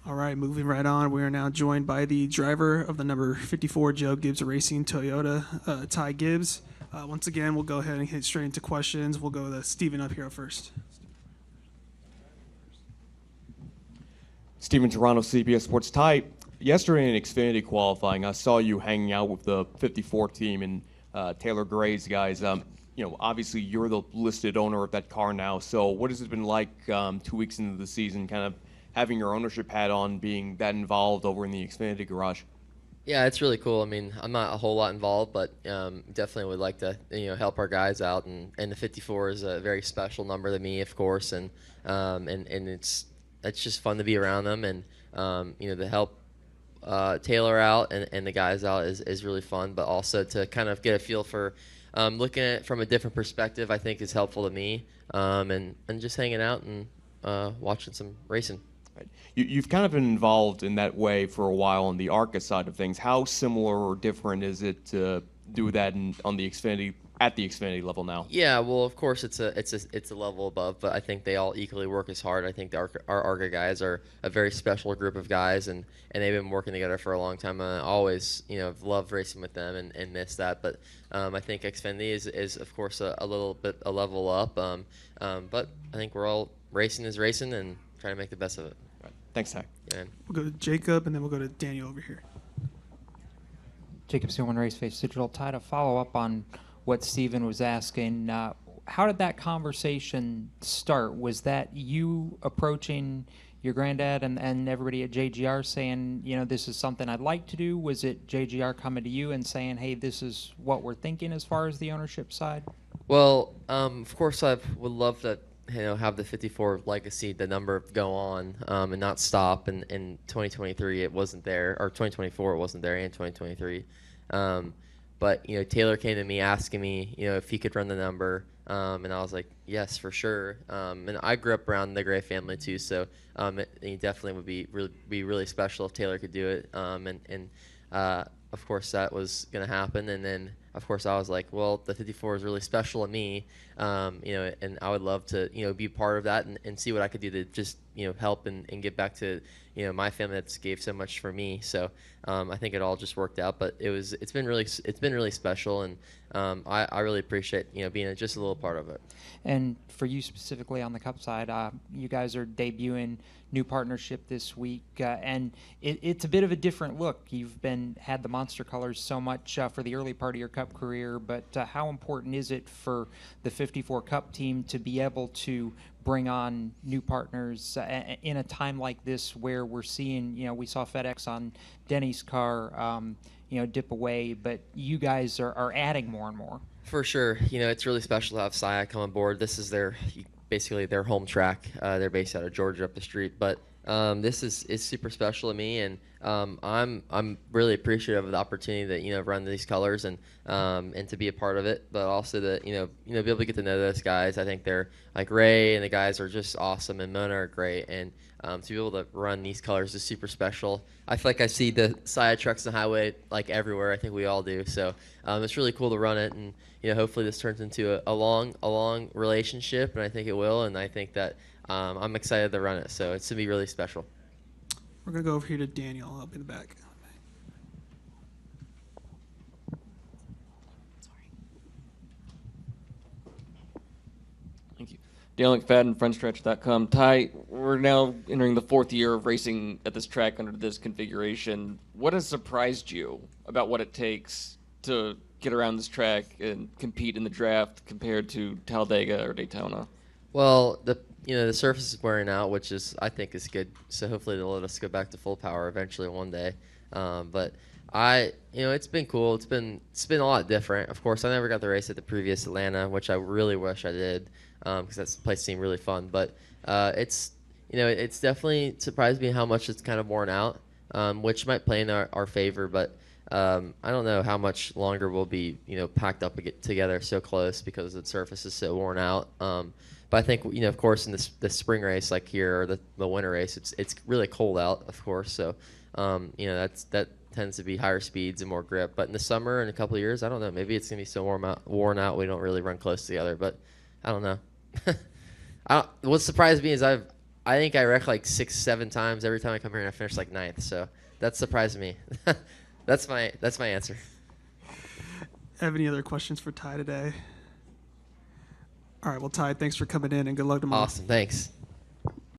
All right, moving right on. We are now joined by the driver of the number 54 Joe Gibbs Racing Toyota, Ty Gibbs. Once again, we'll go ahead and hit straight into questions. We'll go to Steven up here first. Steven Toronto, CBS Sports. Ty, yesterday in Xfinity qualifying, I saw you hanging out with the 54 team and Taylor Gray's guys. Obviously you're the listed owner of that car now. So what has it been like 2 weeks into the season, kind of having your ownership hat on, being that involved over in the Xfinity garage? Yeah, it's really cool. I mean, I'm not a whole lot involved, but definitely would like to help our guys out. And the 54 is a very special number to me, of course, and it's just fun to be around them, and to help Taylor out and the guys out is really fun. But also to kind of get a feel for looking at it from a different perspective, I think is helpful to me, and just hanging out and watching some racing. Right. You've kind of been involved in that way for a while on the ARCA side of things. How similar or different is it to do that on the Xfinity at the Xfinity level now? Yeah, well, of course it's a level above, but I think they all equally work as hard. I think our ARCA guys are a very special group of guys, and they've been working together for a long time. I always have loved racing with them and miss that. But I think Xfinity is of course a little bit a level up. But I think we're all racing and trying to make the best of it. Right. Thanks, Ty. Yeah. We'll go to Jacob, and then we'll go to Daniel over here. Jacob Seelman, Raceface Digital. Ty, to follow up on what Steven was asking, how did that conversation start? Was that you approaching your granddad and everybody at JGR saying, this is something I'd like to do? Was it JGR coming to you and saying, hey, this is what we're thinking as far as the ownership side? Well, of course I would love to have the 54 legacy, the number go on and not stop. And in 2023 it wasn't there, or 2024 it wasn't there, and 2023. But Taylor came to me asking me if he could run the number, and I was like, yes, for sure. And I grew up around the Gray family too, so it definitely would be really special if Taylor could do it. And of course that was going to happen. And then of course I was like, well, the 54 is really special to me, and I would love to be part of that and see what I could do to just help and give back to my family that's gave so much for me. So I think it all just worked out. But it's been really special, and I really appreciate being just a little part of it. And for you specifically on the Cup side, you guys are debuting new partnership this week, and it's a bit of a different look. You've had the monster colors so much for the early part of your Cup career, but how important is it for the 54 Cup team to be able to bring on new partners in a time like this where we're seeing, we saw FedEx on Denny's car, dip away, but you guys are adding more and more. For sure. It's really special to have SIA come on board. This is basically their home track. They're based out of Georgia up the street, but this is super special to me, and I'm really appreciative of the opportunity to run these colors and to be a part of it, but also to be able to get to know those guys. I think they're like Ray and the guys are just awesome, and Mona are great, and to be able to run these colors is super special. I feel like I see the SIA trucks on the highway like everywhere. I think we all do. So it's really cool to run it, and hopefully this turns into a long relationship, and I think it will. And I think that I'm excited to run it. So it's gonna be really special. We're going to go over here to Daniel up in the back. Thank you. Dale McFadden, FrontStretch.com. Ty, we're now entering the fourth year of racing at this track under this configuration. What has surprised you about what it takes to get around this track and compete in the draft compared to Talladega or Daytona? Well, the surface is wearing out, which I think is good. So hopefully they'll let us go back to full power eventually one day. But it's been cool. It's been a lot different. Of course, I never got to race at the previous Atlanta, which I really wish I did, because that place seemed really fun. But it's definitely surprised me how much it's kind of worn out, which might play in our favor. But I don't know how much longer we'll be packed up together so close because the surface is so worn out. But I think of course in the spring race like here, or the winter race, it's really cold out, of course. So that tends to be higher speeds and more grip. But in the summer, in a couple of years, I don't know. Maybe it's gonna be so worn out we don't really run close together. But I don't know. What surprised me is I I think I wreck like 6-7 times every time I come here, and I finish like 9th. So that surprised me. That's my answer. Have any other questions for Ty today? All right, well, Ty, thanks for coming in, and good luck tomorrow. Awesome. Thanks.